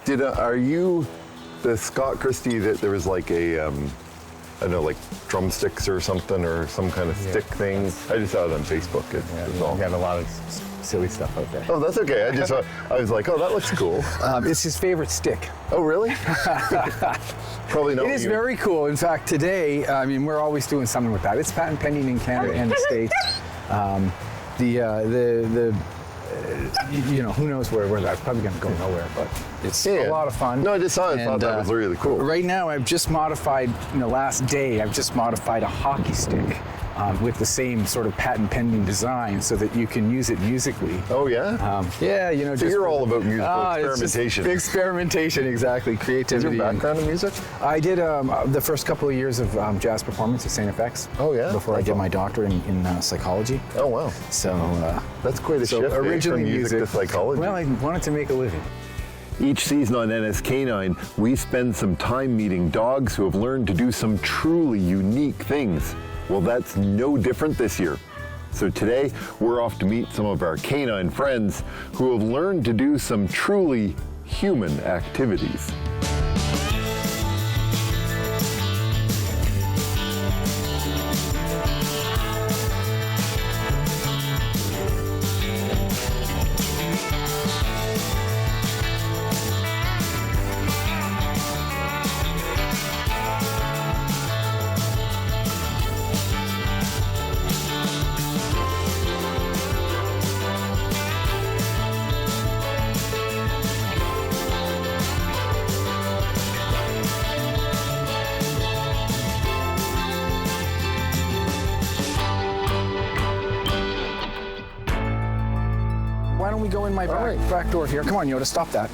Are you the Scott Christie that there was like a, I don't know, like drumsticks or something or some kind of stick thing? I just saw it on Facebook. We have a lot of silly stuff out there. Oh, that's okay. I was like, oh, that looks cool. It's his favorite stick. Oh, really? Probably not. It is very cool. In fact, today, I mean, we're always doing something with that. It's patent pending in Canada and the States. You know, who knows where that's probably going to go nowhere, but it's a lot of fun. No, I just saw it. I thought that was really cool. Right now, I've just modified, last day, I've just modified a hockey stick with the same sort of patent pending design so that you can use it musically. Oh, yeah? Yeah, So you're all about musical experimentation. Experimentation, exactly. Creativity. Is your background in music? I did the first couple of years of jazz performance at St. FX. Oh, yeah? Before I did my doctorate in psychology. Oh, wow. So that's quite a shift originally from music to psychology. Well, I wanted to make a living. Each season on NSK9, we spend some time meeting dogs who have learned to do some truly unique things. Well, that's no different this year. So today, we're off to meet some of our canine friends who have learned to do some truly human activities. Why don't we go in my back door here? Come on, Yoda, stop that.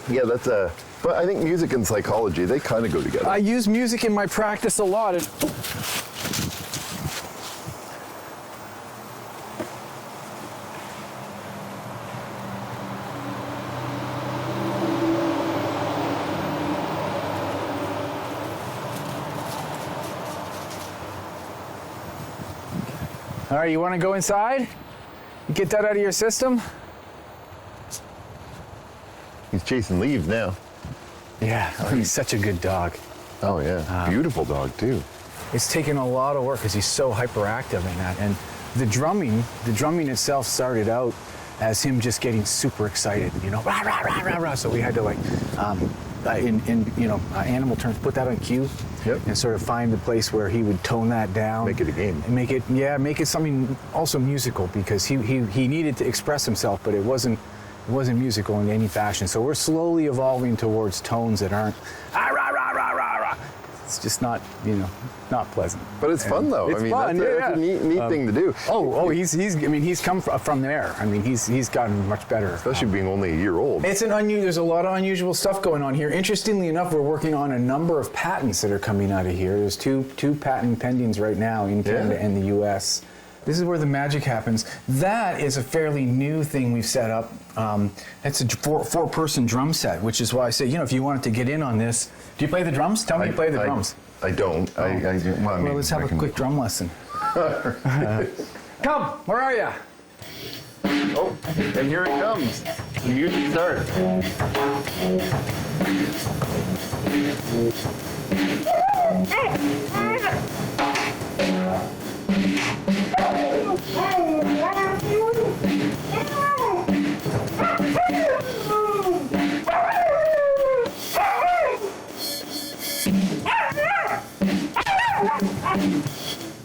Yeah, but I think music and psychology, they kind of go together. I use music in my practice a lot. All right, you want to go inside? You get that out of your system? He's chasing leaves now. Yeah, he's such a good dog. Oh, yeah. Beautiful dog, too. It's taken a lot of work because he's so hyperactive in that. And the drumming itself started out as him just getting super excited, rah, rah, rah, rah, rah. So we had to animal terms, put that on cue. Yep. And sort of find the place where he would tone that down. Make it a game. And make it something also musical, because he needed to express himself, but it wasn't musical in any fashion. So we're slowly evolving towards tones that aren't rah, rah, rah, rah, rah. It's just not pleasant. But it's fun, though. It's fun, that's a neat thing to do. He's come from there. I mean, he's gotten much better. Especially being only a year old. There's a lot of unusual stuff going on here. Interestingly enough, we're working on a number of patents that are coming out of here. There's two patent pendings right now in Canada and the US. This is where the magic happens. That is a fairly new thing we've set up. It's a four-person drum set, which is why I say, if you wanted to get in on this. Do you play the drums? Tell me you play the drums. I don't. Well, let's have a quick drum lesson. Come, where are you? Oh, and here it comes. The music starts.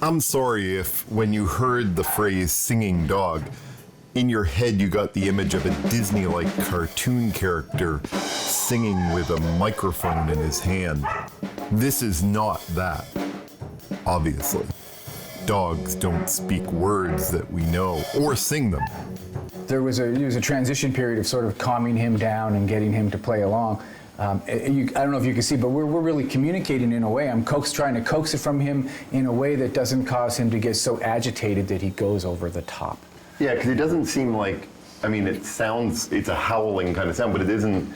I'm sorry if, when you heard the phrase singing dog, in your head you got the image of a Disney-like cartoon character singing with a microphone in his hand. This is not that, obviously. Dogs don't speak words that we know, or sing them. There was a transition period of sort of calming him down and getting him to play along. I don't know if you can see, but we're really communicating in a way. I'm trying to coax it from him in a way that doesn't cause him to get so agitated that he goes over the top. Yeah, because it doesn't seem like, it's a howling kind of sound, but it isn't,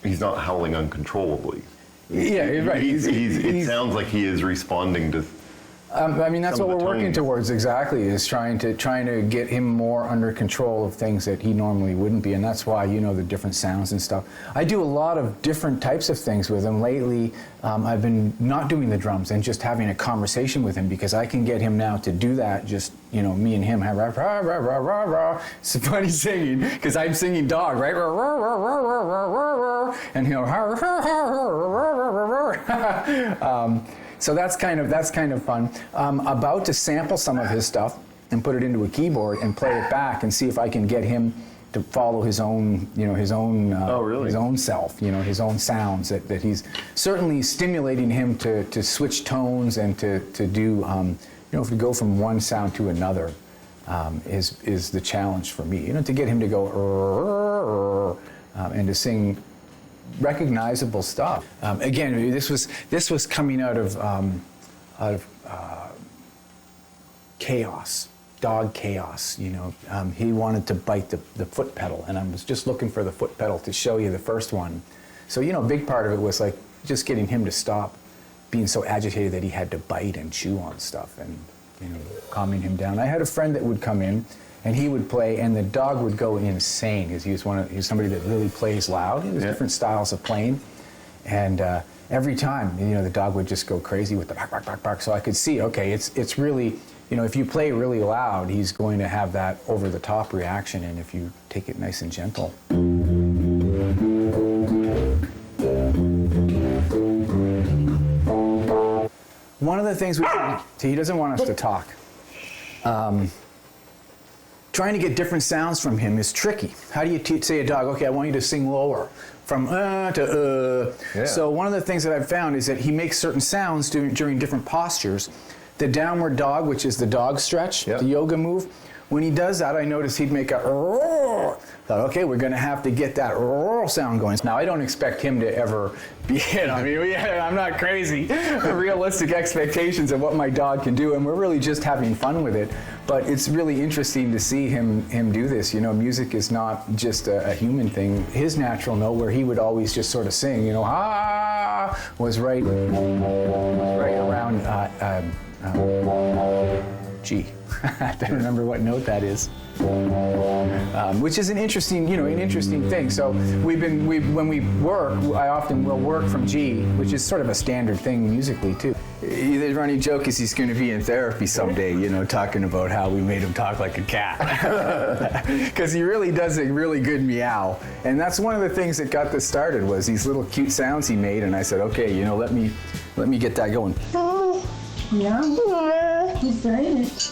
he's not howling uncontrollably. Yeah, right. It sounds like he is responding to I mean, that's what we're working towards exactly, is trying to get him more under control of things that he normally wouldn't be, and that's why, you know, the different sounds and stuff. I do a lot of different types of things with him. Lately, I've been not doing the drums and just having a conversation with him, because I can get him now to do that, just, you know, me and him have rah, rah, rah, rah, rah, rah. It's funny singing, because I'm singing dog, right? Rah, rah, rah, rah, rah, rah, rah, and he'll rah, rah, rah, rah, rah, rah. So that's kind of fun. About to sample some of his stuff and put it into a keyboard and play it back and see if I can get him to follow his own, you know, his own self, you know, his own sounds. That he's certainly stimulating him to switch tones and to do, you know, if we go from one sound to another, is the challenge for me. You know, to get him to go and to sing recognizable stuff. Again, this was coming out of chaos, dog chaos. You know, he wanted to bite the foot pedal, and I was just looking for the foot pedal to show you the first one. So, you know, a big part of it was like just getting him to stop being so agitated that he had to bite and chew on stuff, and, you know, calming him down. I had a friend that would come in, and he would play, and the dog would go insane, because he was somebody that really plays loud. There's different styles of playing, and every time, you know, the dog would just go crazy with the bark, bark, bark, bark. So I could see, okay, it's really, you know, if you play really loud, he's going to have that over-the-top reaction, and if you take it nice and gentle. One of the things he doesn't want us to talk. Trying to get different sounds from him is tricky. How do you say a dog, okay, I want you to sing lower, from to Yeah. So one of the things that I've found is that he makes certain sounds during different postures. The downward dog, which is the dog stretch, the yoga move, when he does that, I notice he'd make a thought, okay, we're going to have to get that sound going. Now, I don't expect him to ever be hit. I mean, I'm not crazy. Realistic expectations of what my dog can do, and we're really just having fun with it. But it's really interesting to see him do this. You know, music is not just a human thing. His natural note, where he would always just sort of sing, you know, was right around G. I don't remember what note that is. Which is an interesting thing. So when we work, I often will work from G, which is sort of a standard thing musically too. The running joke is he's going to be in therapy someday, you know, talking about how we made him talk like a cat, because he really does a really good meow, and that's one of the things that got this started, was these little cute sounds he made, and I said, okay, you know, let me get that going. Yeah, he's saying it.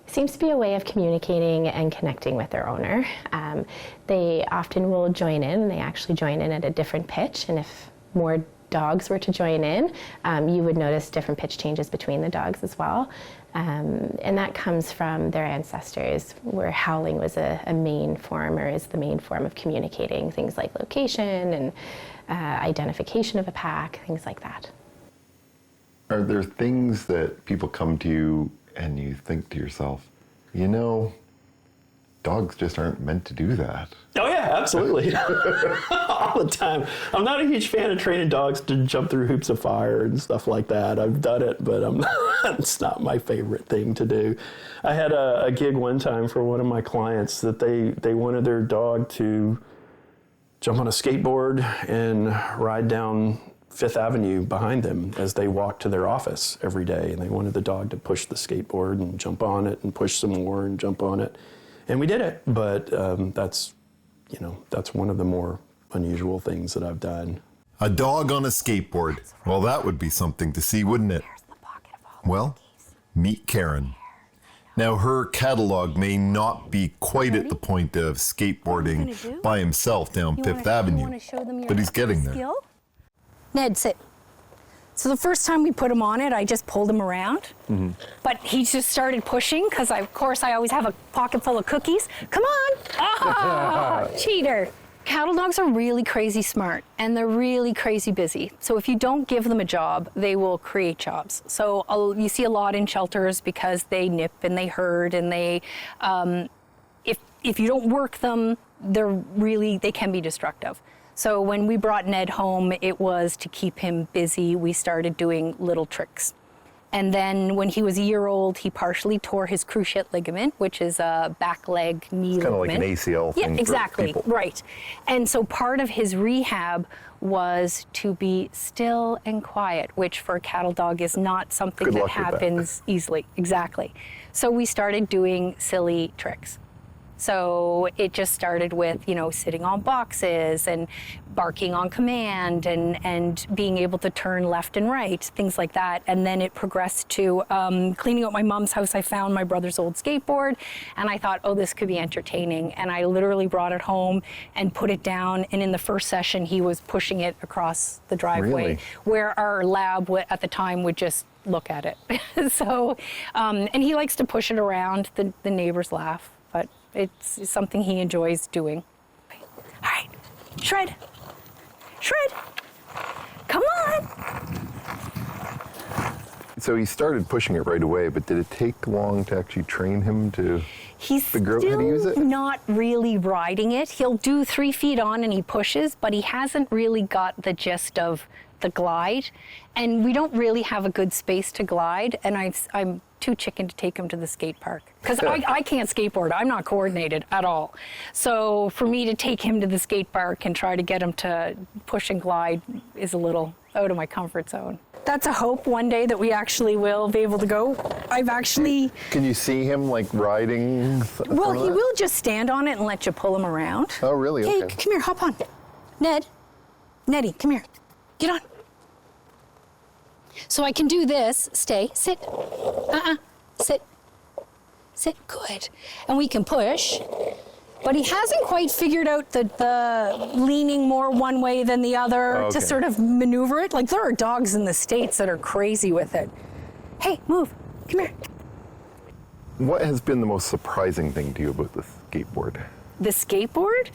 Seems to be a way of communicating and connecting with their owner. They often will join in, and they actually join in at a different pitch, and if more dogs were to join in, you would notice different pitch changes between the dogs as well. And that comes from their ancestors, where howling was a main form, or is the main form of communicating things like location and identification of a pack, things like that. Are there things that people come to you and you think to yourself, you know, dogs just aren't meant to do that? Oh yeah, absolutely. All the time. I'm not a huge fan of training dogs to jump through hoops of fire and stuff like that. I've done it, but it's not my favorite thing to do. I had a gig one time for one of my clients that they wanted their dog to jump on a skateboard and ride down Fifth Avenue behind them as they walked to their office every day, and they wanted the dog to push the skateboard and jump on it and push some more and jump on it, and we did it. But that's one of the more unusual things that I've done. A dog on a skateboard. Well, that would be something to see, wouldn't it? Well, meet Karen. Now, her catalog may not be quite at the point of skateboarding by himself down Fifth Avenue, but he's getting there. Ned, sit. So the first time we put him on it, I just pulled him around. But he just started pushing because, of course, I always have a pocket full of cookies. Come on. Ah, cheater. Cattle dogs are really crazy smart, and they're really crazy busy. So if you don't give them a job, they will create jobs. So you see a lot in shelters because they nip and they herd, and they, if you don't work them, they can be destructive. So when we brought Ned home, it was to keep him busy. We started doing little tricks. And then when he was a year old, he partially tore his cruciate ligament, which is a back leg knee ligament. Kind of like an ACL thing. Yeah, exactly. For people. Right. And so part of his rehab was to be still and quiet, which for a cattle dog is not something Good that luck with that. happens easily. Exactly. So we started doing silly tricks. So it just started with, sitting on boxes and barking on command and being able to turn left and right, things like that. And then it progressed to cleaning out my mom's house. I found my brother's old skateboard, and I thought, oh, this could be entertaining. And I literally brought it home and put it down. And in the first session, he was pushing it across the driveway, Really? where our lab at the time would just look at it. So, and he likes to push it around. The neighbors laugh, but it's something he enjoys doing. All right, shred. Come on. So he started pushing it right away, but did it take long to actually train him to He's figure out how to use it? still not really riding it. He'll do 3 feet on and he pushes, but he hasn't really got the gist of the glide. And we don't really have a good space to glide, and I'm too chicken to take him to the skate park. Because I can't skateboard. I'm not coordinated at all. So for me to take him to the skate park and try to get him to push and glide is a little out of my comfort zone. That's a hope one day that we actually will be able to go. I've actually... Can you see him like riding? Well, he will just stand on it and let you pull him around. Oh, really? Hey, Okay. come here, hop on. Neddy, come here. Get on. So I can do this. Stay. Sit. Sit. Sit. Good. And we can push. But he hasn't quite figured out the leaning more one way than the other Okay. to sort of maneuver it. Like, there are dogs in the States that are crazy with it. Hey, move. Come here. What has been the most surprising thing to you about the skateboard? The skateboard?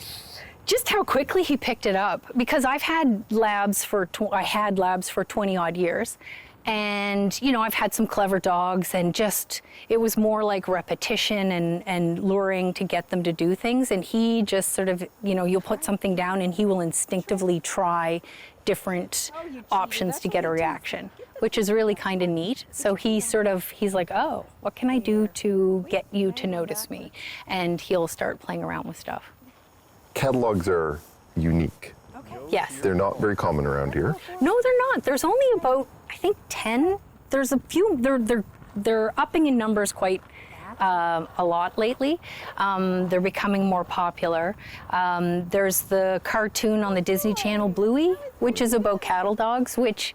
Just how quickly he picked it up, because I've had labs for 20 odd years, and I've had some clever dogs, and just it was more like repetition and luring to get them to do things. And he just sort of you'll put something down and he will instinctively try different options to get a reaction, which is really kind of neat. So he's like, oh, what can I do to get you to notice me? And he'll start playing around with stuff. Catalogs are unique. Yes. They're not very common around here. No, they're not. There's only about, I think, 10. There's a few. They're upping in numbers quite a lot lately. They're becoming more popular. There's the cartoon on the Disney Channel, Bluey, which is about cattle dogs, which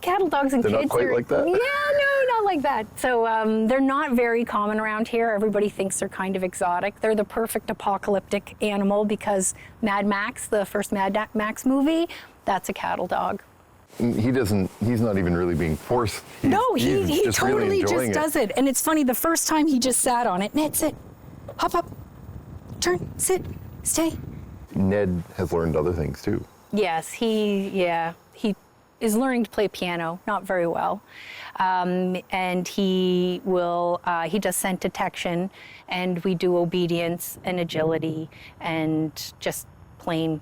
cattle dogs and They're kids not quite are, like that? Yeah, no, not like that. So they're not very common around here. Everybody thinks they're kind of exotic. They're the perfect apocalyptic animal because Mad Max, the first Mad Max movie, that's a cattle dog. He's not even really being forced. No, he just totally really just enjoying does it. And it's funny, the first time he just sat on it. Ned, sit. Hop up. Turn. Sit. Stay. Ned has learned other things too. Yes, he is learning to play piano, not very well. And he does scent detection, and we do obedience and agility and just plain,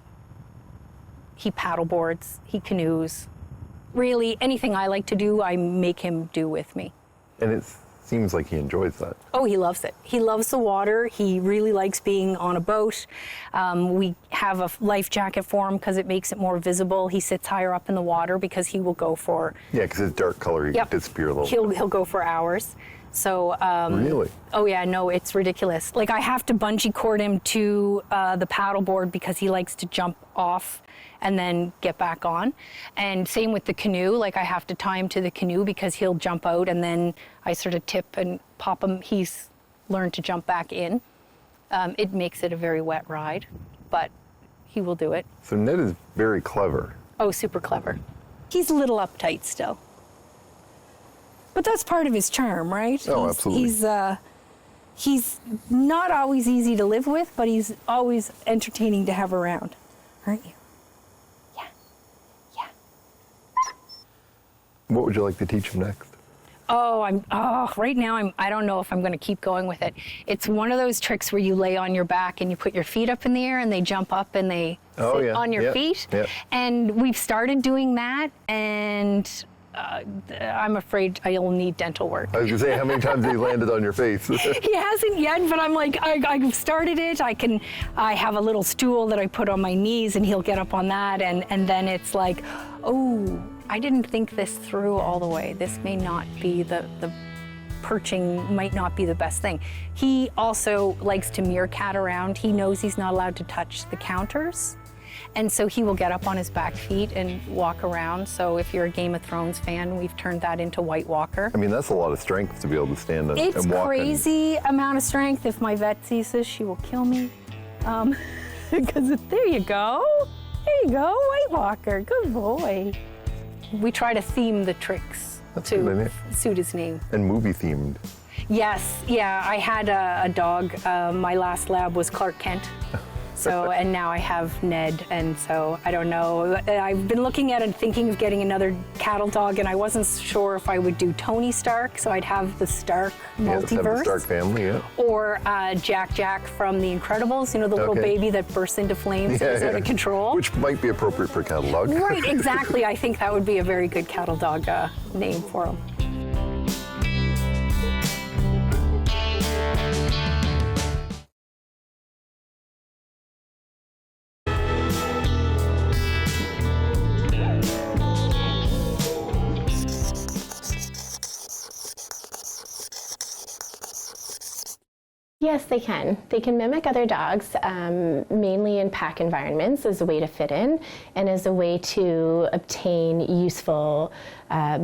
he paddleboards, he canoes. Really, anything I like to do, I make him do with me. And it seems like he enjoys that. Oh, he loves it. He loves the water. He really likes being on a boat. We have a life jacket for him because it makes it more visible. He sits higher up in the water because he will go for... Yeah, because it's dark color, he Yep. disappear a little bit. He'll go for hours. So... Really? Oh, yeah, no, it's ridiculous. Like, I have to bungee cord him to the paddleboard because he likes to jump off and then get back on. And same with the canoe. Like, I have to tie him to the canoe because he'll jump out and then I sort of tip and pop him. He's learned to jump back in. It makes it a very wet ride, but he will do it. So Ned is very clever. Oh, super clever. He's a little uptight still. But that's part of his charm, right? Oh, absolutely. He's not always easy to live with, but he's always entertaining to have around, aren't you? Yeah. Yeah. What would you like to teach him next? Right now I don't know if I'm going to keep going with it. It's one of those tricks where you lay on your back and you put your feet up in the air and they jump up and they sit on your feet. Yeah. And we've started doing that, and I'm afraid I'll need dental work. I was going to say, how many times have you landed on your face? He hasn't yet, but I'm like, I've started it. I have a little stool that I put on my knees and he'll get up on that, and then it's like, oh, I didn't think this through all the way. This may not be the perching might not be the best thing. He also likes to meerkat around. He knows he's not allowed to touch the counters. And so he will get up on his back feet and walk around. So if you're a Game of Thrones fan, we've turned that into White Walker. I mean, that's a lot of strength to be able to stand and walk. It's crazy amount of strength. If my vet sees this, she will kill me. Because there you go. There you go, White Walker. Good boy. We try to theme the tricks to suit his name. And movie themed. Yes, yeah. I had a dog. My last lab was Clark Kent. So, and now I have Ned, and so I don't know. I've been looking at it, thinking of getting another cattle dog, and I wasn't sure if I would do Tony Stark, so I'd have the Stark multiverse. Have the Stark family, yeah. Or Jack from The Incredibles, you know, the little baby that bursts into flames and is out of control. Which might be appropriate for a cattle dog. Right, exactly. I think that would be a very good cattle dog name for him. Yes, they can. They can mimic other dogs, mainly in pack environments as a way to fit in and as a way to obtain useful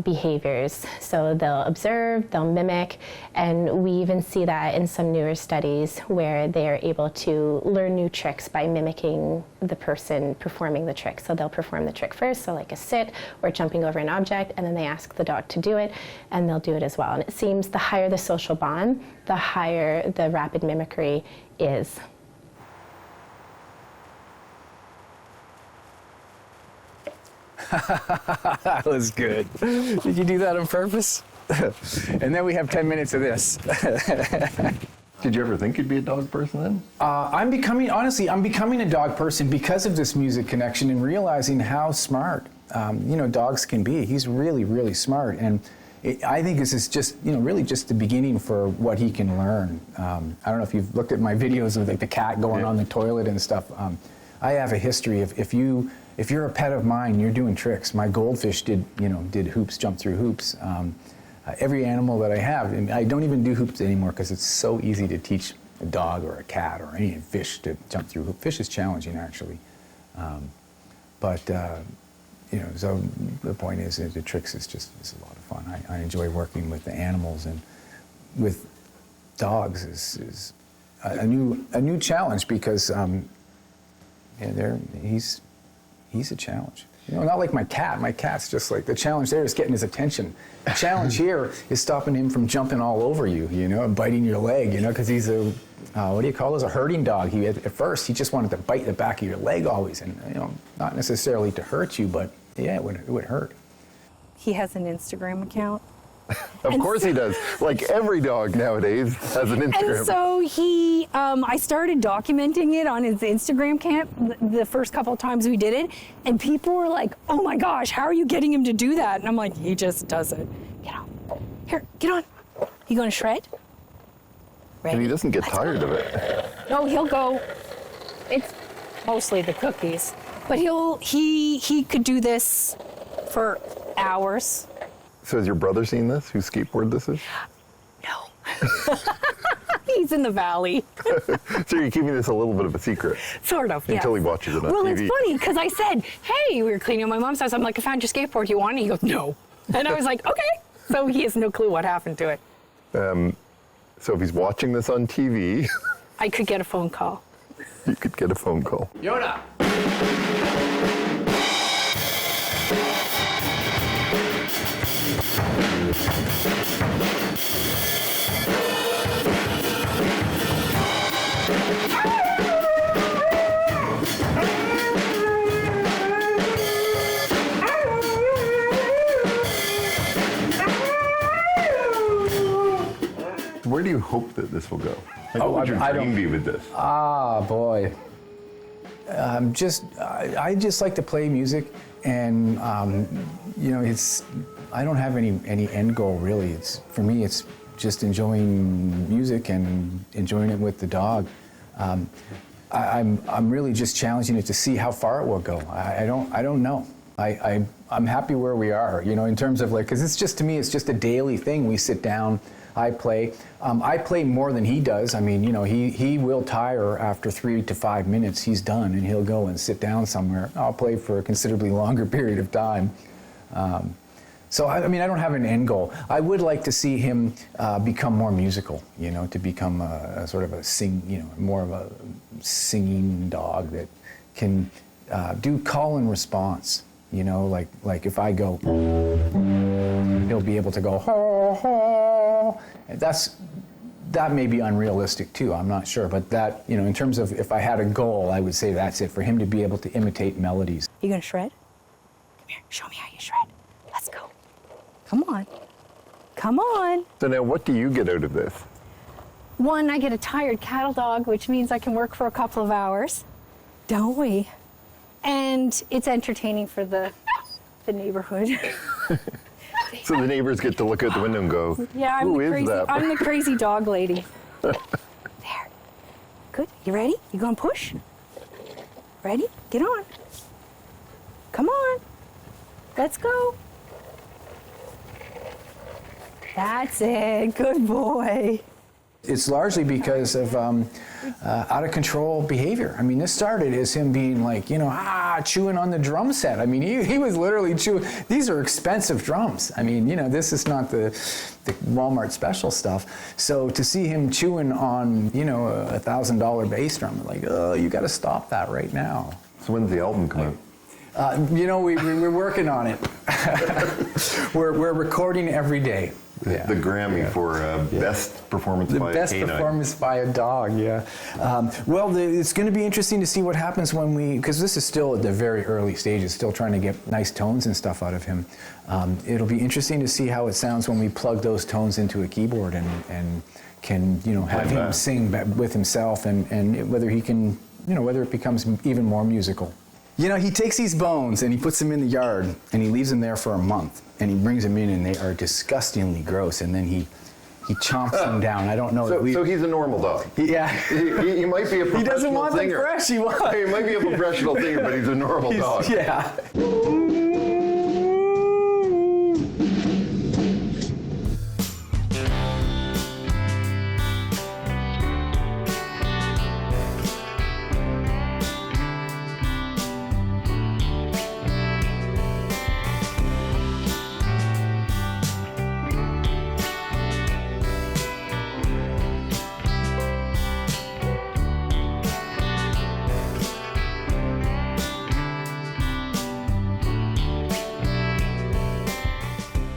behaviors. So they'll observe, they'll mimic, and we even see that in some newer studies where they are able to learn new tricks by mimicking the person performing the trick. So they'll perform the trick first, so like a sit or jumping over an object, and then they ask the dog to do it, and they'll do it as well. And it seems the higher the social bond, the higher the rapid mimicry is. That was good. Did you do that on purpose? And then we have 10 minutes of this. Did you ever think you'd be a dog person then? I'm becoming a dog person because of this music connection and realizing how smart, dogs can be. He's really, really smart. And I think this is just, really just the beginning for what he can learn. I don't know if you've looked at my videos of like the cat going on the toilet and stuff. I have a history of if you're a pet of mine, you're doing tricks. My goldfish did hoops, jump through hoops. Every animal that I have, and I don't even do hoops anymore because it's so easy to teach a dog or a cat or any fish to jump through hoops. Fish is challenging actually, so the point is the tricks is a lot of fun. I enjoy working with the animals, and with dogs is a new challenge because he's a challenge. Not like my cat. My cat's just like, the challenge there is getting his attention. The challenge here is stopping him from jumping all over you, and biting your leg, because he's a, what do you call this, a herding dog. At first, he just wanted to bite the back of your leg always, and, not necessarily to hurt you, but yeah, it would hurt. He has an Instagram account. Of course he does. Like every dog nowadays has an Instagram. And so I started documenting it on his Instagram account the first couple of times we did it, and people were like, "Oh my gosh, how are you getting him to do that?" And I'm like, "He just does it. Get on. Here, get on. You going to shred?" Ready? And he doesn't get tired of it. No, he'll go. It's mostly the cookies, but he could do this for hours. So has your brother seen this, whose skateboard this is? No. He's in the valley. So you're keeping this a little bit of a secret? Sort of, Until he watches it on TV. Well, it's funny, because I said, hey, we were cleaning up my mom's house. I'm like, I found your skateboard. You want it? He goes, no. And I was like, okay. So he has no clue what happened to it. So if he's watching this on TV... I could get a phone call. You could get a phone call. Yoda! do you hope that this will go? Like, Oh, what would your I dream don't- be with this? Ah, boy. I just like to play music, and you know, I don't have any end goal really. For me, it's just enjoying music and enjoying it with the dog. I'm really just challenging it to see how far it will go. I don't know. I'm happy where we are, you know, in terms of like, because it's just, to me, it's just a daily thing. We sit down, I play. I play more than he does. I mean, you know, he will tire after 3 to 5 minutes. He's done, and he'll go and sit down somewhere. I'll play for a considerably longer period of time. So, I mean, I don't have an end goal. I would like to see him become more musical, you know, to become a sort of more of a singing dog that can do call and response, you know, like if I go, he'll be able to go, ho, ho. That may be unrealistic too, I'm not sure, but that, you know, in terms of if I had a goal, I would say that's it, for him to be able to imitate melodies. You gonna shred? Come here, show me how you shred. Let's go. Come on. Come on. So now what do you get out of this? One, I get a tired cattle dog, which means I can work for a couple of hours. Don't we? And it's entertaining for the neighborhood. So the neighbors get to look out the window and go, Yeah, who is crazy. that? I'm the crazy dog lady. There. Good. You ready? You gonna push? Ready? Get on. Come on. Let's go. That's it. Good boy. It's largely because of out of control behavior. I mean, this started as him being like, you know, chewing on the drum set. I mean, he was literally chewing. These are expensive drums. I mean, you know, this is not the Walmart special stuff. So to see him chewing on, you know, a $1,000 bass drum, like, oh, you got to stop that right now. So when's the album come out? You know, we're working on it. we're recording every day. The Grammy for best performance by a Best canine. performance by a dog, yeah. Well, it's going to be interesting to see what happens when because this is still at the very early stages, still trying to get nice tones and stuff out of him. It'll be interesting to see how it sounds when we plug those tones into a keyboard and can, you know, have him sing with himself and whether he can, you know, whether it becomes even more musical. You know, he takes these bones and he puts them in the yard and he leaves them there for a month and he brings them in and they are disgustingly gross and then he chomps them down. I don't know. So he's a normal dog. Yeah. He might be a professional singer. He doesn't want them fresh. He might be a professional singer, but he's a normal dog. Yeah.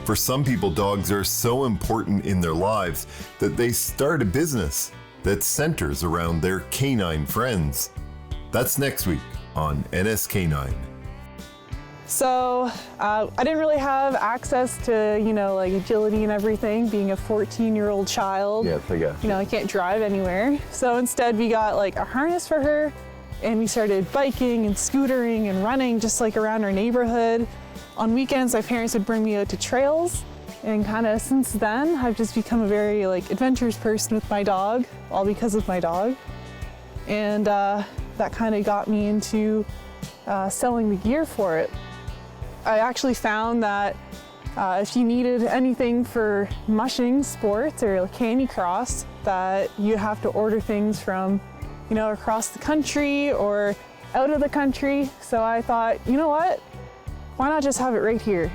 For some people, dogs are so important in their lives that they start a business that centers around their canine friends. That's next week on NSK9. So I didn't really have access to, you know, like agility and everything, being a 14-year-old child. Yes, I guess. You know, I can't drive anywhere. So instead we got like a harness for her and we started biking and scootering and running just like around our neighborhood. On weekends, my parents would bring me out to trails, and kind of since then, I've just become a very like adventurous person with my dog, all because of my dog. And that kind of got me into selling the gear for it. I actually found that if you needed anything for mushing sports or like canicross, that you have to order things from, you know, across the country or out of the country. So I thought, you know what? Why not just have it right here?